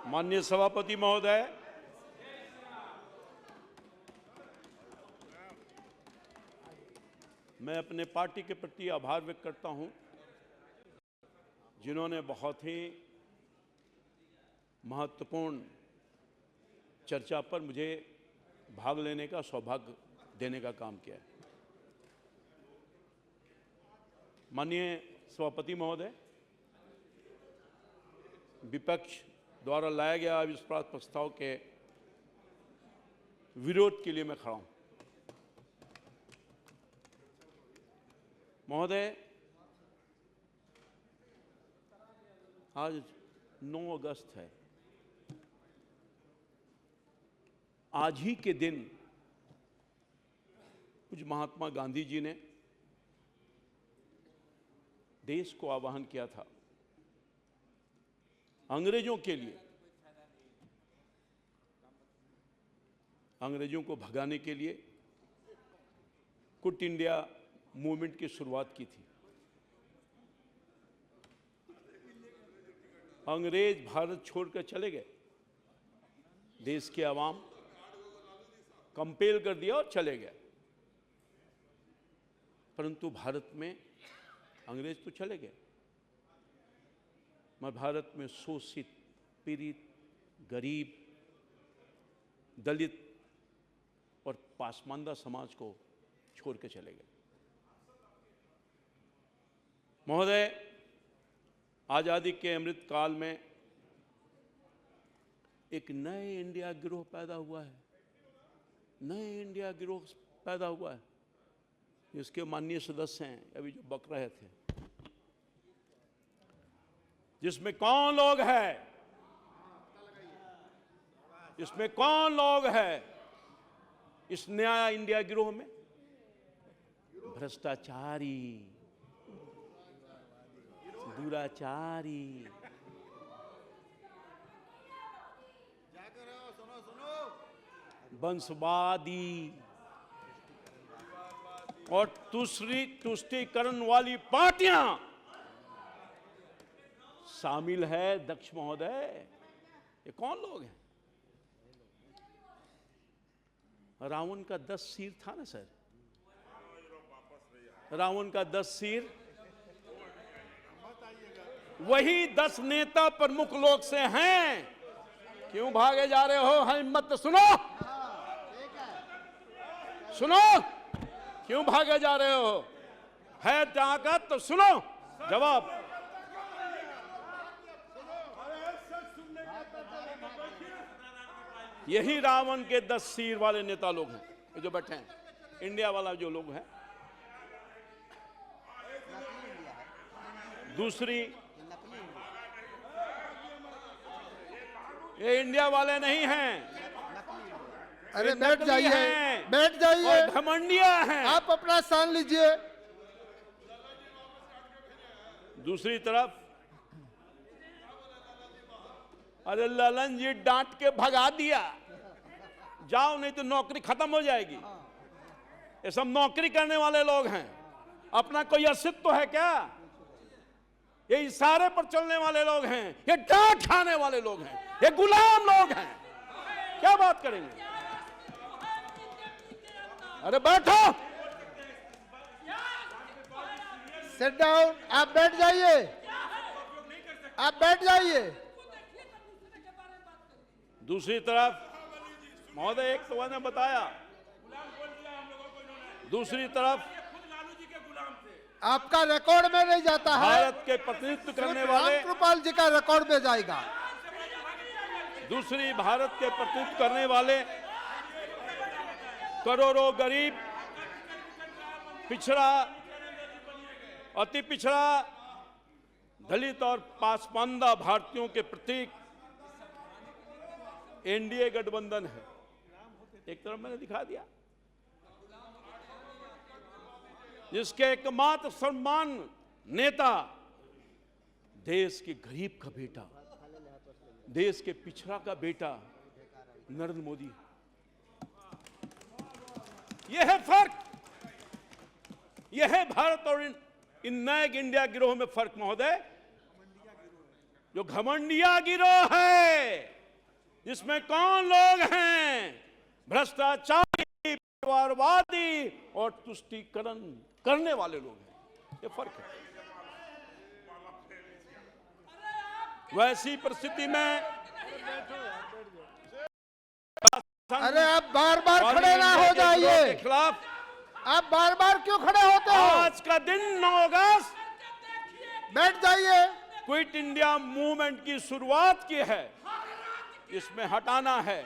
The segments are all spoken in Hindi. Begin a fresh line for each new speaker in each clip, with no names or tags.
माननीय सभापति महोदय, मैं अपने पार्टी के प्रति आभार व्यक्त करता हूं, जिन्होंने बहुत ही महत्वपूर्ण चर्चा पर मुझे भाग लेने का सौभाग्य देने का काम किया है। माननीय सभापति महोदय, विपक्ष द्वारा लाया गया अविश्वास प्रस्ताव के विरोध के लिए मैं खड़ा हूं। महोदय, आज 9 अगस्त है। आज ही के दिन कुछ महात्मा गांधी जी ने देश को आह्वान किया था अंग्रेजों के लिए, अंग्रेजों को भगाने के लिए क्विट इंडिया मूवमेंट की शुरुआत की थी। अंग्रेज भारत छोड़कर चले गए, देश के आवाम कंपेल कर दिया और चले गए, परंतु भारत में अंग्रेज तो चले गए, मगर भारत में शोषित, पीड़ित, गरीब, दलित और पासमानदा समाज को छोड़ के चले गए। महोदय, आजादी के अमृत काल में एक नए इंडिया गिरोह पैदा हुआ है, नए इंडिया गिरोह पैदा हुआ है, जिसके माननीय सदस्य हैं अभी जो बक रहे थे, जिसमें कौन लोग हैं, इसमें कौन लोग हैं इस नया इंडिया गिरोह में? भ्रष्टाचारी, दुराचारी, वंशवादी और तुष्टीकरण वाली पार्टियां शामिल है। दक्ष महोदय, ये कौन लोग हैं? रावण का 10 सिर था ना सर, रावण का 10 सिर, वही 10 नेता प्रमुख लोग से हैं। क्यों भागे जा रहे हो? हिम्मत सुनो, सुनो, क्यों भागे जा रहे हो? है ताकत तो सुनो जवाब। यही रावण के 10 सिर वाले नेता लोग हैं, ये जो बैठे हैं, इंडिया वाला जो लोग हैं। दूसरी, ये इंडिया वाले नहीं हैं।
अरे बैठ जाइए, बैठ जाइए,
घमंडिया हैं।
आप अपना स्थान लीजिए।
दूसरी तरफ, अरे ललन जी डांट के भगा दिया, जाओ नहीं तो नौकरी खत्म हो जाएगी। ये सब नौकरी करने वाले लोग हैं, अपना कोई अस्तित्व है क्या? ये इशारे पर चलने वाले लोग हैं, ये डांट खाने वाले लोग हैं, ये गुलाम लोग हैं। क्या बात करेंगे? अरे बैठो,
सिट डाउन, आप बैठ जाइए, आप बैठ जाइए।
दूसरी तरफ महोदय, एक तो मैंने बताया, दूसरी तरफ
आपका रिकॉर्ड में नहीं जाता है,
भारत के प्रतिनिधित्व करने वाले
रामकृपाल जी का रिकॉर्ड में जाएगा।
दूसरी, भारत के प्रतिनिधित्व करने वाले करोड़ों गरीब, पिछड़ा, अति पिछड़ा, दलित और पासमानदा भारतीयों के प्रतीक एनडीए गठबंधन है। एक तरफ मैंने दिखा दिया, जिसके एकमात्र सम्मान नेता देश के गरीब का बेटा, देश के पिछड़ा का बेटा नरेंद्र मोदी। यह है फर्क, यह है भारत और इन नए इंडिया गिरोह में फर्क महोदय। जो घमंडिया गिरोह है इसमें कौन लोग हैं? भ्रष्टाचारी, परिवारवादी और तुष्टीकरण करने वाले लोग हैं। ये फर्क है। वैसी परिस्थिति में
अरे आप बार बार खड़े ना हो
के
जाइए।
खिलाफ
आप बार बार क्यों खड़े होते हो?
आज का दिन 9 अगस्त
बैठ जाइए।
क्विट इंडिया मूवमेंट की शुरुआत की है, इसमें हटाना है,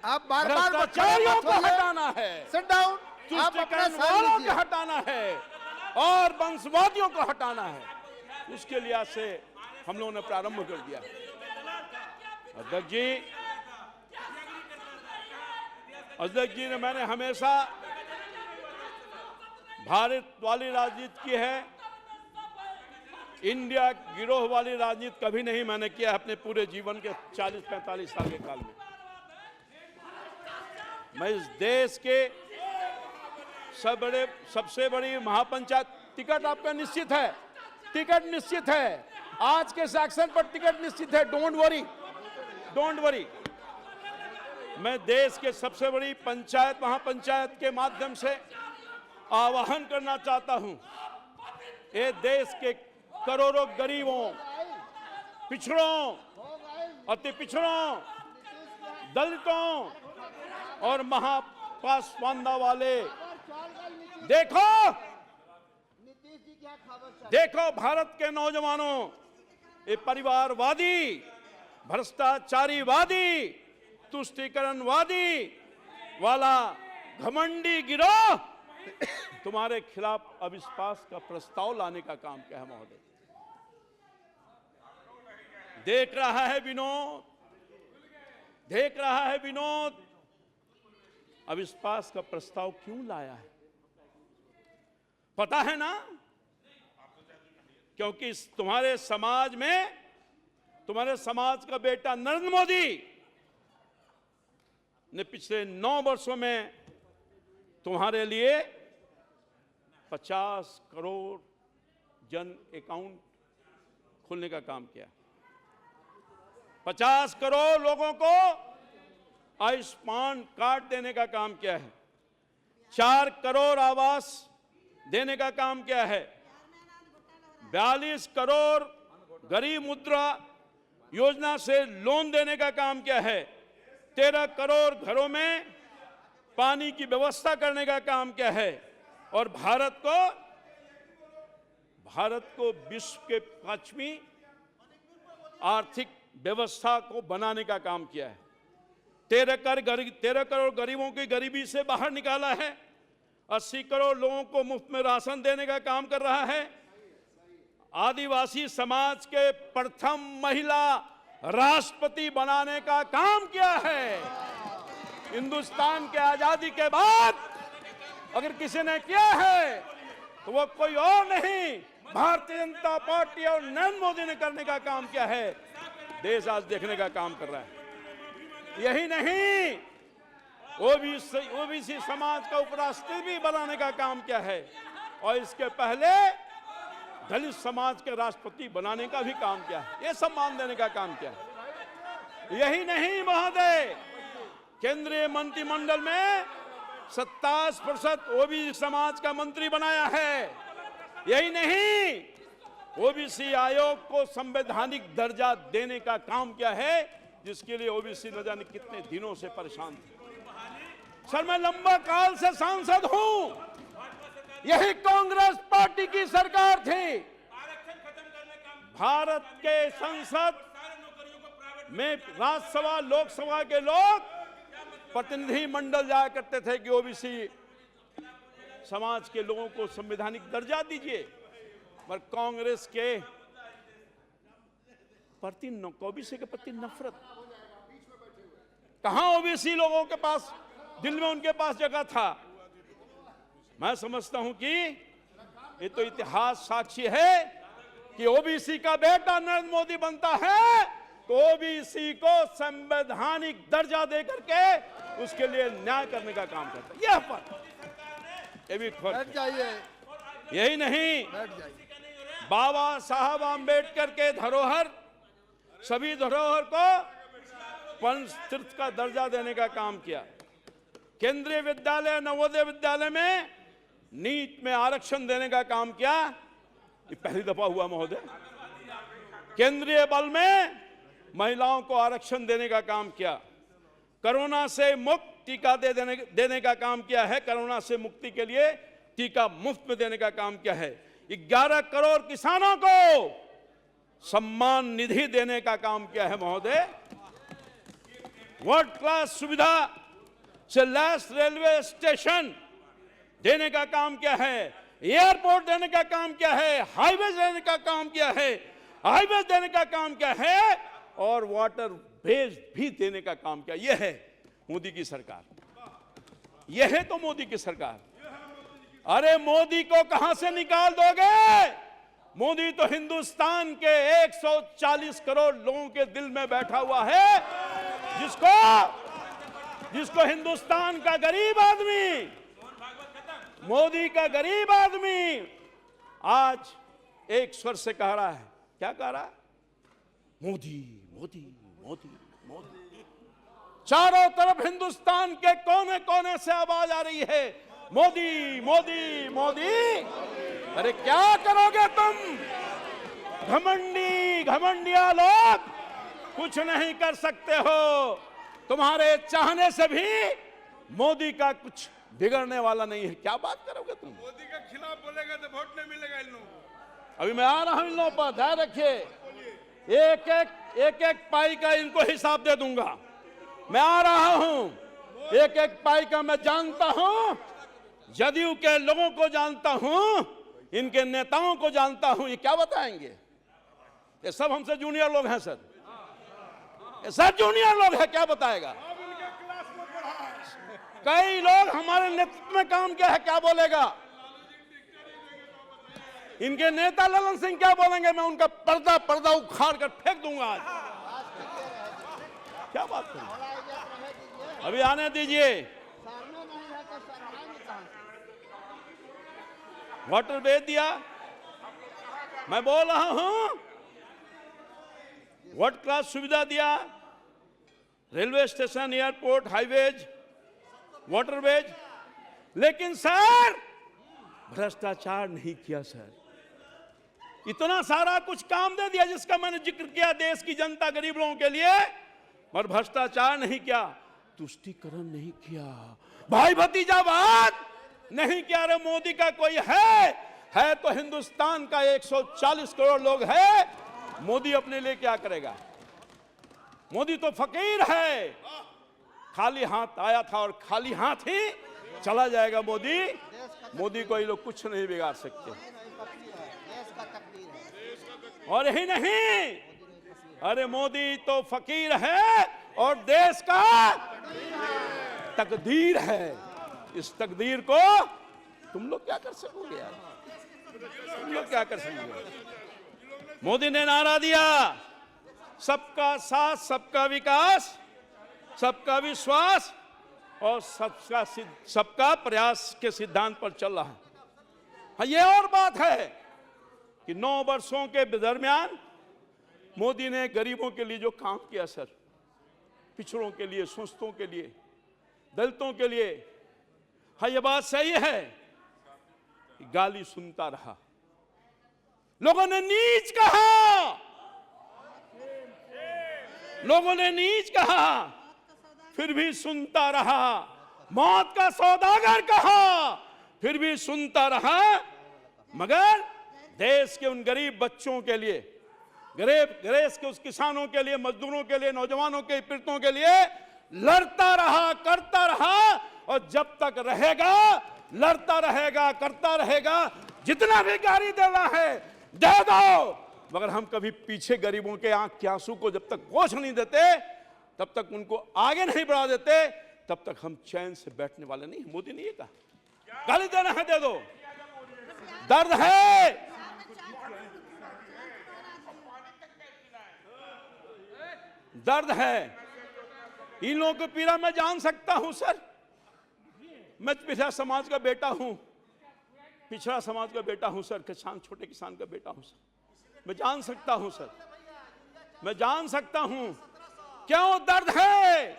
आप बार बार
भ्रष्टाचारियों को हटाना है,
सिट डाउन। आप अपना
तुष्टीकरण
स्थान
वालों को
लीजिए।
हटाना है और वंशवादियों को हटाना है। उसके लिए आज से हम लोगों ने प्रारंभ कर दिया। अध्यक्ष जी ने मैंने हमेशा भारत वाली राजनीति की है, इंडिया गिरोह वाली राजनीति कभी नहीं मैंने किया अपने पूरे जीवन के 40-45 साल के काल में। मैं इस देश के सबसे बड़ी महापंचायत, टिकट आपका निश्चित है, टिकट निश्चित है, आज के सेक्शन पर टिकट निश्चित है। Don't worry. मैं देश के सबसे बड़ी पंचायत महापंचायत के माध्यम से आह्वान करना चाहता हूं, ये देश के करोड़ों गरीबों, पिछड़ों, अति पिछड़ों, दलितों और महापासवानता वाले, देखो भारत के नौजवानों, ये परिवारवादी, भ्रष्टाचारीवादी, तुष्टीकरणवादी वाला घमंडी गिरोह तुम्हारे खिलाफ अविश्वास का प्रस्ताव लाने का काम क्या है महोदय? देख रहा है विनोद, अविश्वास का प्रस्ताव क्यों लाया है? पता है ना, क्योंकि तुम्हारे समाज का बेटा नरेंद्र मोदी ने पिछले 9 वर्षों में तुम्हारे लिए 50 करोड़ जन अकाउंट खोलने का काम किया, 50 करोड़ लोगों को आयुष्मान कार्ड देने का काम किया है, 4 करोड़ आवास देने का काम किया है, 42 करोड़ गरीब मुद्रा योजना से लोन देने का काम किया है, 13 करोड़ घरों में पानी की व्यवस्था करने का काम किया है और भारत को विश्व के 5वीं आर्थिक व्यवस्था को बनाने का काम किया है। 13 करोड़ गरीबों की गरीबी से बाहर निकाला है, 80 करोड़ लोगों को मुफ्त में राशन देने का काम कर रहा है, आदिवासी समाज के प्रथम महिला राष्ट्रपति बनाने का काम किया है। हिंदुस्तान के आजादी के बाद अगर किसी ने किया है तो वो कोई और नहीं, भारतीय जनता पार्टी और नरेंद्र मोदी ने करने का काम किया है। देश आज देखने का काम कर रहा है। यही नहीं, ओबीसी समाज का उपराष्ट्रपति भी बनाने का काम किया है और इसके पहले दलित समाज के राष्ट्रपति बनाने का भी काम किया है, ये सम्मान देने का काम किया है। यही नहीं महोदय, केंद्रीय मंत्रिमंडल में 27% ओबीसी समाज का मंत्री बनाया है। यही नहीं, ओबीसी आयोग को संवैधानिक दर्जा देने का काम किया है, जिसके लिए ओबीसी न जाने कितने दिनों से परेशान थे। सर, मैं लंबा काल से सांसद हूं, यही कांग्रेस पार्टी की सरकार थी। भारत के संसद में राज्यसभा लोकसभा के लोग प्रतिनिधि मंडल जाया करते थे कि ओबीसी समाज के लोगों को संवैधानिक दर्जा दीजिए, पर कांग्रेस के प्रति ओबीसी के प्रति नफरत। कहां ओबीसी लोगों के पास, दिल में उनके पास जगह था। मैं समझता हूं कि ये तो इतिहास साक्षी है कि ओबीसी का बेटा नरेंद्र मोदी बनता है तो ओबीसी को संवैधानिक दर्जा देकर के उसके लिए न्याय करने का काम करता है। यह फर्क, ये भी फर्क है। यही नहीं, बाबा साहब आम्बेडकर के धरोहर, सभी धरोहर को पंच तीर्थ का दर्जा देने का काम किया। केंद्रीय विद्यालय नवोदय विद्यालय में नीट में आरक्षण देने का काम किया, ये पहली दफा हुआ महोदय। केंद्रीय बल में महिलाओं को आरक्षण देने का काम किया। कोरोना से मुक्त टीका देने का काम किया है। कोरोना से मुक्ति के लिए टीका मुफ्त में देने का काम किया है। 11 करोड़ किसानों को सम्मान निधि देने का काम किया है महोदय। वर्ल्ड क्लास सुविधा से लैस रेलवे स्टेशन देने का काम किया है, एयरपोर्ट देने का काम किया है, हाईवे देने का काम किया है, हाईवे देने का काम किया है और वाटर बेस भी देने का काम किया। यह है मोदी की सरकार, यह है तो मोदी की सरकार। अरे मोदी को कहां से निकाल दोगे? मोदी तो हिंदुस्तान के 140 करोड़ लोगों के दिल में बैठा हुआ है, जिसको हिंदुस्तान का गरीब आदमी, मोदी का गरीब आदमी आज एक स्वर से कह रहा है। क्या कह रहा है? मोदी मोदी मोदी मोदी। चारों तरफ हिंदुस्तान के कोने कोने से आवाज आ रही है, मोदी मोदी मोदी। अरे क्या करोगे तुम? घमंडिया लोग कुछ नहीं कर सकते हो। तुम्हारे चाहने से भी मोदी का कुछ बिगड़ने वाला नहीं है। क्या बात करोगे तुम?
मोदी के खिलाफ बोलेगा तो वोट नहीं मिलेगा इन लोगों को।
अभी मैं आ रहा हूं इन लोगों पर, ध्यान रखिए। एक एक पाई का इनको हिसाब दे दूंगा। मैं आ रहा हूं, एक एक पाई का मैं जानता हूं, जदयू के लोगों को जानता हूं, इनके नेताओं को जानता हूं। ये क्या बताएंगे? ये सब हमसे जूनियर लोग हैं सर, ये सब जूनियर लोग हैं। क्या बताएगा? कई लोग हमारे नेतृत्व में काम किया है, क्या बोलेगा? इनके नेता ललन सिंह क्या बोलेंगे? मैं उनका पर्दा उखाड़ कर फेंक दूंगा आज। क्या बात करें? अभी आने दीजिए। वाटर बेच दिया, मैं बोल रहा हूं। वर्ल्ड क्लास सुविधा दिया, railway station, airport, highways, waterways, लेकिन सर भ्रष्टाचार नहीं किया सर। इतना सारा कुछ काम दे दिया जिसका मैंने जिक्र किया देश की जनता गरीब लोगों के लिए, और भ्रष्टाचार नहीं किया, तुष्टीकरण नहीं किया, भाई भतीजावाद नहीं किया। अरे मोदी का कोई है तो हिंदुस्तान का 140 करोड़ लोग है। मोदी अपने लिए क्या करेगा? मोदी तो फकीर है, खाली हाथ आया था और खाली हाथ ही चला जाएगा। मोदी को ये लोग कुछ नहीं बिगाड़ सकते। और यही नहीं, अरे मोदी तो फकीर है और देश का तकदीर है। इस तकदीर को तुम लोग क्या कर सकोगे यार? तुम लोग क्या कर सकोगे? मोदी ने नारा दिया, सबका साथ, सबका विकास, सबका विश्वास और सबका प्रयास के सिद्धांत पर चल रहा है। हाँ, ये और बात है कि 9 वर्षों के दरमियान मोदी ने गरीबों के लिए जो काम किया सर, पिछड़ों के लिए, शोषितों के लिए, दलितों के लिए, हाँ ये बात सही है कि गाली सुनता रहा, लोगों ने नीच कहा, लोगों ने नीच कहा, फिर भी सुनता रहा। मौत का सौदागर कहा, फिर भी सुनता रहा। मगर देश के उन गरीब बच्चों के लिए, देश के उस किसानों के लिए, मजदूरों के लिए, नौजवानों के, पीड़ितों के लिए लड़ता रहा, करता रहा। और जब तक रहेगा लड़ता रहेगा, करता रहेगा। जितना भी गाली देना है दे दो, मगर हम कभी पीछे गरीबों के आंख के आंसू को जब तक पोंछ नहीं देते, तब तक उनको आगे नहीं बढ़ा देते, तब तक हम चैन से बैठने वाले नहीं। मोदी ने ये कहा, गाली देना है दे दो, दर्द है, दर्द है। इन लोगों को पीड़ा मैं जान सकता हूं सर। मैं पिछड़ा समाज का बेटा हूं, पिछड़ा समाज का बेटा हूं सर, किसान, छोटे किसान का बेटा हूं सर। मैं जान सकता हूं सर, मैं जान सकता हूं क्यों दर्द है?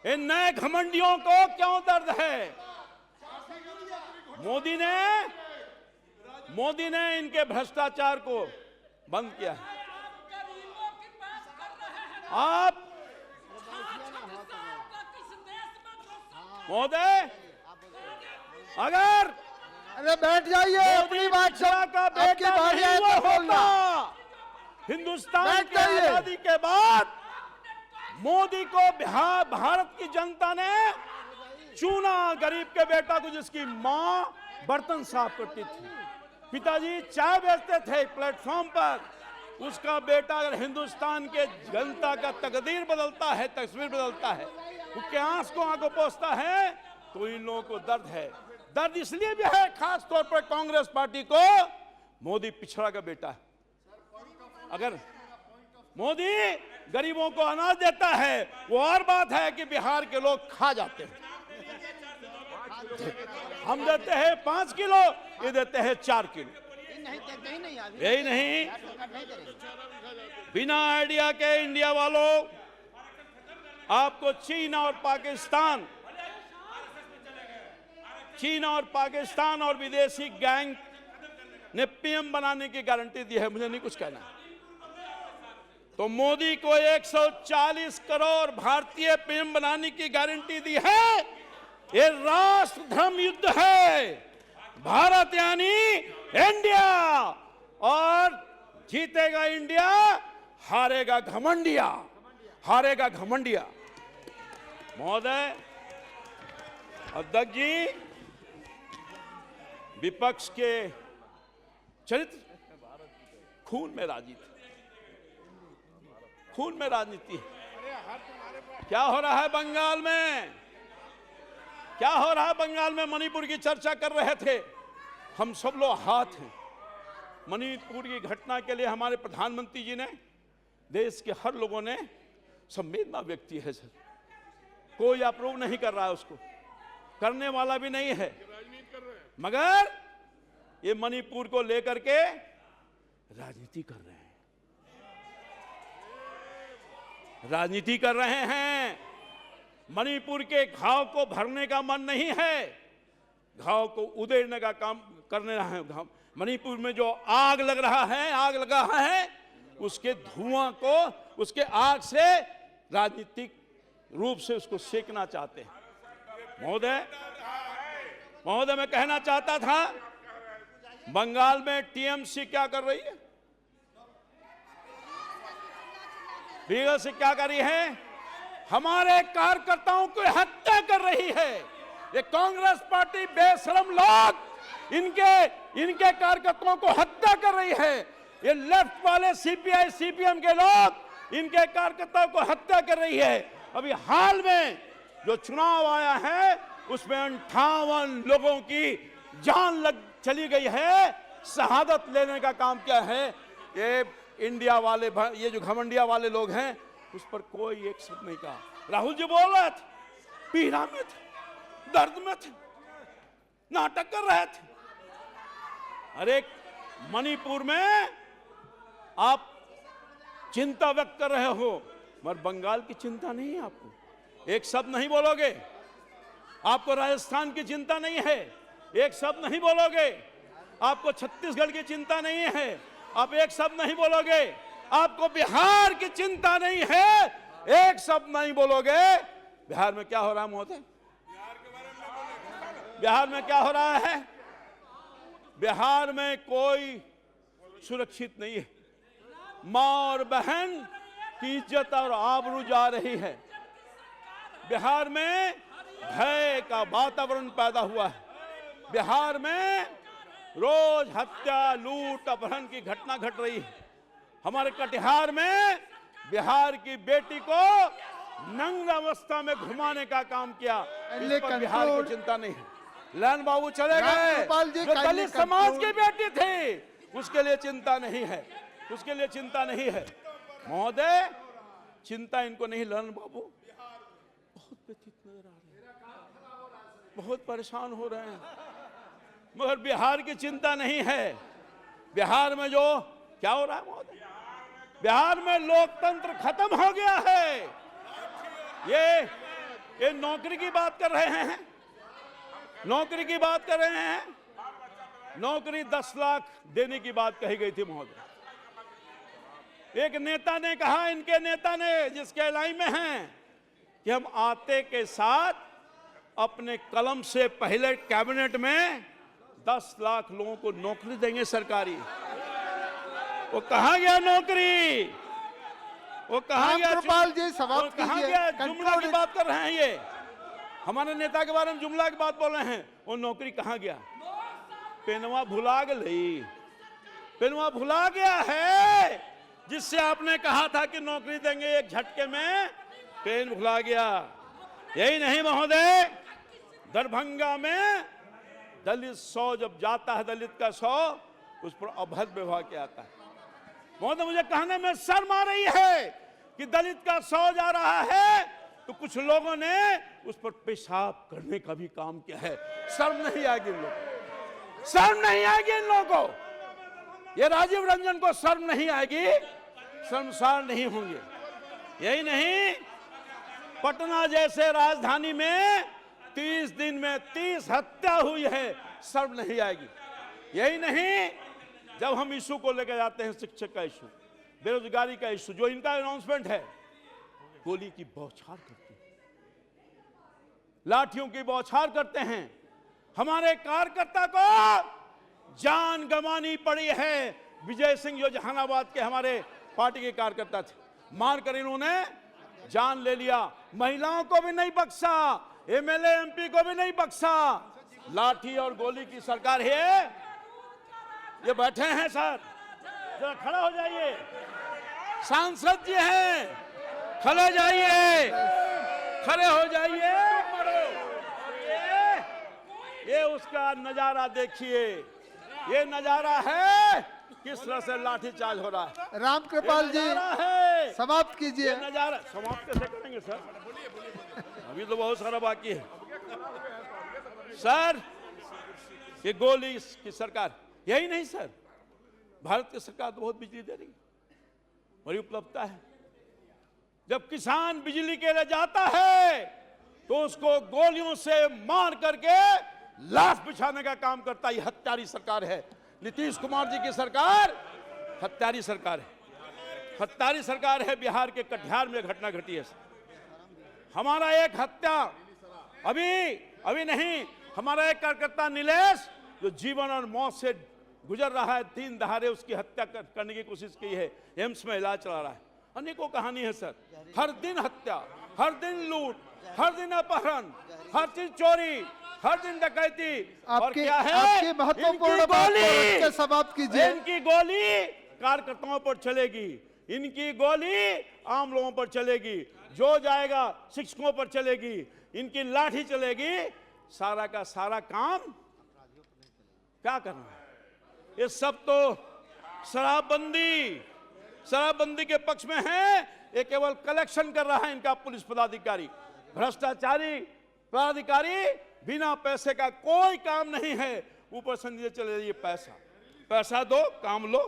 इन नए घमंडियों को क्यों दर्द है? मोदी ने इनके भ्रष्टाचार को बंद किया है। आप महोदय, अगर
अरे बैठ जाइए, अपनी बात
का बेटा
बारी है
नहीं
तो
हुआ
बोलना।
होता, हिंदुस्तान
बैठ
की
जाइए।
आजादी के बाद मोदी को भारत की जनता ने चुना, गरीब के बेटा को, जिसकी मां बर्तन साफ करती थी, पिताजी चाय बेचते थे प्लेटफॉर्म पर, उसका बेटा अगर हिंदुस्तान के जनता का तकदीर बदलता है, तस्वीर बदलता है, उसके आंस को आंखों पोंछता है, तो इन लोगों को दर्द है। दर्द इसलिए भी है खास तौर पर कांग्रेस पार्टी को, मोदी पिछड़ा का बेटा है। अगर मोदी गरीबों को अनाज देता है, वो और बात है कि बिहार के लोग खा जाते हैं। हम देते हैं 5 किलो, ये देते हैं 4 किलो। यही नहीं, बिना आइडिया के इंडिया वालों, आपको चीन और पाकिस्तान और विदेशी गैंग ने पीएम बनाने की गारंटी दी है। मुझे नहीं कुछ कहना, तो मोदी को 140 करोड़ भारतीय पीएम बनाने की गारंटी दी है। ये राष्ट्र धर्म युद्ध है। भारत यानी इंडिया, और जीतेगा इंडिया, हारेगा घमंडिया, हारेगा घमंडिया। महोदय, अध्यक्ष जी, विपक्ष के चरित्र खून में राजनीति, खून में राजनीति है। क्या हो रहा है बंगाल में? क्या हो रहा है बंगाल में? मणिपुर की चर्चा कर रहे थे हम, सब लोग हाथ हैं। मणिपुर की घटना के लिए हमारे प्रधानमंत्री जी ने, देश के हर लोगों ने संवेदना व्यक्त की है। सर, कोई अप्रूव नहीं कर रहा है, उसको करने वाला भी नहीं है, मगर ये मणिपुर को लेकर के राजनीति कर रहे हैं, राजनीति कर रहे हैं। मणिपुर के घाव को भरने का मन नहीं है, घाव को उधेड़ने का काम करने रहा है। मणिपुर में जो आग लग रहा है, आग लगा है, उसके धुआं को, उसके आग से राजनीतिक रूप से उसको सेकना चाहते हैं। महोदय, मैं कहना चाहता था, बंगाल में टीएमसी क्या कर रही है? बीएसपी क्या कर रही है? हमारे कार्यकर्ताओं की हत्या कर रही है। ये कांग्रेस पार्टी बेशरम लोग इनके कार्यकर्ताओं को हत्या कर रही है। ये लेफ्ट वाले सीपीआई सीपीएम के लोग इनके कार्यकर्ताओं को हत्या कर रही है। अभी हाल में जो चुनाव आया है, उसमें 58 लोगों की जान चली गई है, शहादत लेने का काम किया है। ये इंडिया वाले, ये जो घमंडिया वाले लोग हैं, उस पर कोई एक शब्द नहीं कहा। राहुल जी बोल रहे थे, पीड़ा में थे, दर्द में थे, नाटक कर रहे थे। अरे मणिपुर में आप चिंता व्यक्त कर रहे हो, मगर बंगाल की चिंता नहीं है आपको, एक शब्द नहीं बोलोगे। आपको राजस्थान की चिंता नहीं है, एक शब्द नहीं बोलोगे। आपको छत्तीसगढ़ की चिंता नहीं है, आप एक शब्द नहीं बोलोगे। आपको बिहार की चिंता नहीं है, एक शब्द नहीं बोलोगे। बिहार में क्या हो रहा है महोदय? बिहार में क्या हो रहा है? बिहार में कोई सुरक्षित नहीं है। मां और बहन की इज्जत और आबरू जा रही है। बिहार में भय का वातावरण पैदा हुआ है। बिहार में रोज हत्या, लूट, अपहरण की घटना घट रही है। हमारे कटिहार में बिहार की बेटी को नंग अवस्था में घुमाने का काम किया। इस पर बिहार की चिंता नहीं है। ललन बाबू चले गए, जो दलित समाज की बेटी थी, उसके लिए चिंता नहीं है, उसके लिए चिंता नहीं है। महोदय, चिंता इनको नहीं। ललन बाबू बहुत व्यथित नजर आ रहे हैं, बहुत परेशान हो रहे हैं, मगर बिहार की चिंता नहीं है। बिहार में जो क्या हो रहा है महोदय? बिहार में लोकतंत्र खत्म हो गया है। ये नौकरी की बात कर रहे हैं, नौकरी की बात कर रहे हैं। नौकरी 10 लाख देने की बात कही गई थी महोदय। एक नेता ने कहा, इनके नेता ने जिसके लाइन में हैं, कि हम आते के साथ अपने कलम से पहले कैबिनेट में 10 लाख लोगों को नौकरी देंगे सरकारी। वो कहां गया नौकरी? वो कहां गया?
रामकृपाल जी समाप्त
कहां
कीजिए।
गया? जुमला की बात कर रहे हैं, ये हमारे नेता के बारे में जुमला की बात बोल रहे हैं। वो नौकरी कहां गया? पेनवा भुला गई, पेनवा भुला गया है जिससे आपने कहा था कि नौकरी देंगे एक झटके में, पेन भुला गया। यही नहीं महोदय, दरभंगा में दलित 100 जब जाता है, दलित का 100, उस पर अभद्र व्यवहार किया जाता है। महोदय मुझे कहने में शर्म आ रही है कि दलित का 100 जा रहा है तो कुछ लोगों ने उस पर पेशाब करने का भी काम किया है। शर्म नहीं आएगी इन लोगों को, शर्म नहीं आएगी इन लोगों को। ये राजीव रंजन को शर्म नहीं आएगी, शर्मसार नहीं होंगे। यही नहीं, पटना जैसे राजधानी में 30 दिन में 30 हत्या हुई है, शर्म नहीं आएगी। यही नहीं, जब हम इशू को लेकर जाते हैं, शिक्षक का इशू, बेरोजगारी का इशू, जो इनका अनाउंसमेंट है, गोली की बौछार करते हैं, लाठियों की बौछार करते हैं। हमारे कार्यकर्ता को जान गंवानी पड़ी है। विजय सिंह जो जहानाबाद के हमारे पार्टी के कार्यकर्ता थे, मारकर इन्होंने जान ले लिया। महिलाओं को भी नहीं बख्शा, एमएलए एमपी को भी नहीं बख्शा। लाठी और गोली की सरकार है। ये बैठे हैं सर, जरा खड़ा हो जाइए। सांसद जी हैं, खड़े जाइए, खड़े हो जाइए। ये उसका नजारा देखिए, ये नजारा है किस तरह से लाठीचार्ज हो रहा है।
रामकृपाल जी
है,
समाप्त कीजिए।
ये नजारा समाप्त कैसे करेंगे सर? अभी तो बहुत सारा बाकी है सर। ये गोली की सरकार, यही नहीं सर, भारत की सरकार तो बहुत बिजली दे रही है, बड़ी उपलब्धता है। जब किसान बिजली के लिए जाता है तो उसको गोलियों से मार करके लाश बिछाने का काम करता है। ये हत्यारी सरकार है। नीतीश कुमार जी की सरकार हत्यारी सरकार है, हत्यारी सरकार है। बिहार के कटिहार में घटना घटी है। हमारा एक हत्या अभी नहीं, हमारा एक कार्यकर्ता नीलेश जो जीवन और मौत से गुजर रहा है, 3 दहाड़े उसकी हत्या करने की कोशिश की है, एम्स में इलाज चला रहा है। अनेकों कहानी है सर। हर दिन हत्या, हर दिन लूट, हर दिन अपहरण, हर चीज चोरी, हर दिन डकैती। और क्या है?
आपकी महत्वपूर्ण बात को समाप्त कीजिए।
इनकी गोली कार्यकर्ताओं पर चलेगी, इनकी गोली आम लोगों पर चलेगी, जो जाएगा शिक्षकों पर चलेगी, इनकी लाठी चलेगी। सारा का सारा काम क्या करना है? ये सब तो शराबबंदी के पक्ष में है। ये केवल कलेक्शन कर रहा है इनका पुलिस पदाधिकारी, भ्रष्टाचारी पदाधिकारी। बिना पैसे का कोई काम नहीं है। ऊपर से चले जाइए, पैसा दो, काम लो।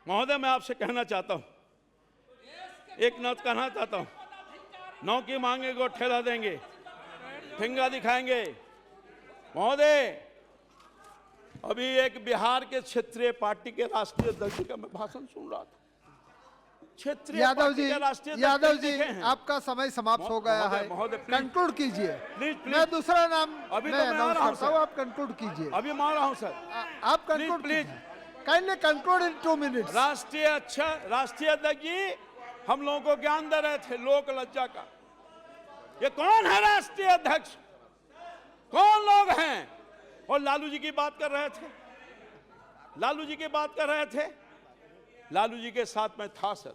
महोदय मैं आपसे कहना चाहता हूं, एक नौत कहना चाहता हूं, नौकी मांगेंगे ठेला देंगे, फिंगा दिखाएंगे। महोदय अभी एक बिहार के क्षेत्रीय पार्टी के राष्ट्रीय अध्यक्ष का मैं भाषण सुन रहा था। क्षेत्रीय
यादव जी आपका समय समाप्त हो गया है, कंक्लूड कीजिए। मैं दूसरा नाम
अभी
मैं अनाउंस करता हूं, आप कंक्लूड कीजिए।
अभी मार रहा हूं सर,
आप conclude please, kindly conclude in 2 minutes.
राष्ट्रीय अध्यक्ष जी हम लोगों को ज्ञान दे रहे थे लोक लज्जा का। ये कौन है राष्ट्रीय अध्यक्ष? कौन लोग हैं? और लालू जी की बात कर रहे थे, लालू जी की बात कर रहे थे। लालू जी के साथ में था सर,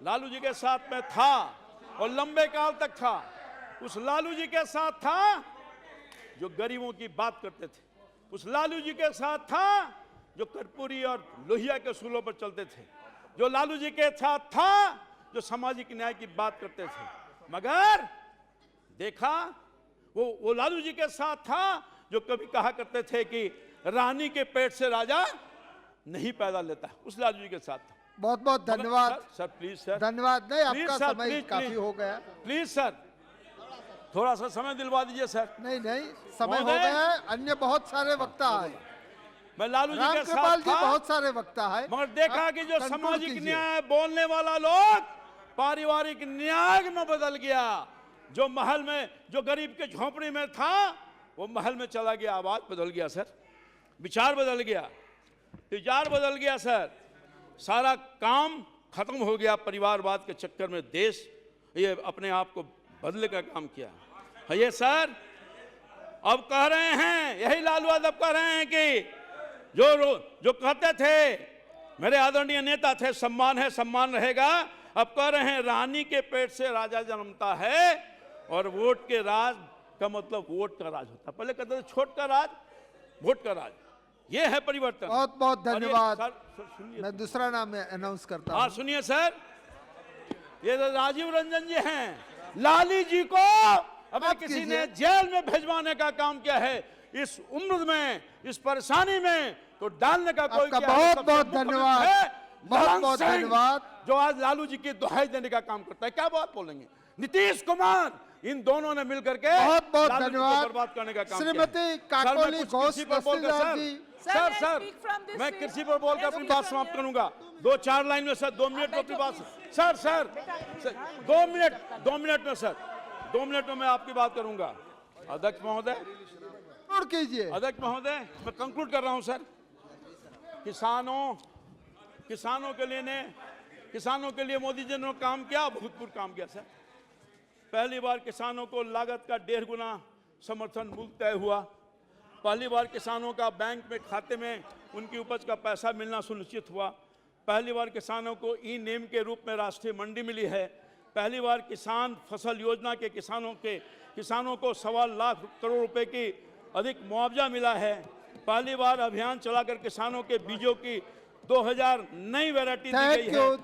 लालू जी के साथ में था और लंबे काल तक था। उस लालू जी के साथ था जो गरीबों की बात करते थे, उस लालू जी के साथ था जो कर्पूरी और लोहिया के सूलों पर चलते थे, जो लालू जी के साथ था जो सामाजिक न्याय की बात करते थे। मगर देखा वो लालू जी के साथ था जो कभी कहा करते थे कि रानी के पेट से राजा नहीं पैदा लेता। उस लालू जी के साथ था।
बहुत बहुत धन्यवाद
सर प्लीज सर,
धन्यवाद। नहीं,
प्लीज
आपका
सर,
समय
प्लीज,
काफी
प्लीज।
हो गया।
प्लीज सर, थोड़ा सा समय दिलवा दीजिए सर।
नहीं नहीं, समय हो
महोदय।
गया है। अन्य बहुत सारे वक्ता है,
मैं लालू जी के
रामकृपाल
साथ
जी
था,
बहुत सारे वक्ता है।
मगर देखा
आप
कि जो
conclude
सामाजिक
कीजिए।
न्याय बोलने वाला लोग पारिवारिक न्याय में बदल गया। जो महल में, जो गरीब के झोपड़ी में था, वो महल में चला गया। आवाज बदल गया सर, विचार बदल गया, विचार बदल गया सर। सारा काम खत्म हो गया। परिवारवाद के चक्कर में देश ये अपने आप को बदलने का काम किया है। ये सर अब कह रहे हैं, यही लालू यादव कह रहे हैं कि जो कहते थे मेरे आदरणीय नेता थे, सम्मान है सम्मान रहेगा, अब कह रहे हैं रानी के पेट से राजा जन्मता है और वोट के राज का मतलब वोट का राज होता। पहले कहते थे छोट का राज, वोट का राज। ये है परिवर्तन।
बहुत बहुत
और ये-
धन्यवाद।
सर सुनिए,
मैं दूसरा नाम अनाउंस करता
हाँ
हूँ।
सुनिए सर, ये तो राजीव रंजन जी हैं। लाली जी को अगर
आप
किसी
कीजिए।
ने जेल में भेजवाने का काम किया है, इस उम्र में, इस परेशानी में, तो डालने का कोई
आपका
किया है।
बहुत
सबसे
बहुत
मुख्य
धन्यवाद।
है
बहुत
ललन
बहुत
सिंह,
धन्यवाद।
जो आज लालू जी की दुहाई देने का काम करता है। क्या बात बोलेंगे? नीतीश कुमार, इन दोनों ने मिलकर के
बहुत बहुत
लालू जी को
धन्यवाद।
बर्बाद करने का काम
श्रीमती
किया है।
काकोली
सर, मैं कुछ
घोष
कृषि पर बोलकर
दस्तीदार जी।
सर सर मैं कृषि पर बोलकर अपनी बात समाप्त करूंगा। 2-4 लाइन में सर, 2 मिनट में अपनी बात। सर सर 2 मिनट में सर, 2 मिनट में मैं आपकी बात करूंगा। अध्यक्ष महोदय,
कंक्लूड कीजिए।
अध्यक्ष महोदय, मैं कंक्लूड कर रहा हूं सर। किसानों के लिए मोदी जी ने काम किया, भूतपूर्व काम किया सर। पहली बार किसानों को लागत का 1.5 गुना समर्थन मूल्य तय हुआ। पहली बार किसानों का बैंक में खाते में उनकी उपज का पैसा मिलना सुनिश्चित हुआ। पहली बार किसानों को ई नेम के रूप में राष्ट्रीय मंडी मिली है। पहली बार किसान फसल योजना के किसानों को 1.25 लाख करोड़ रुपए की अधिक मुआवजा मिला है। पहली बार अभियान चलाकर किसानों के बीजों की 2000 नई वैरायटी दी गई है।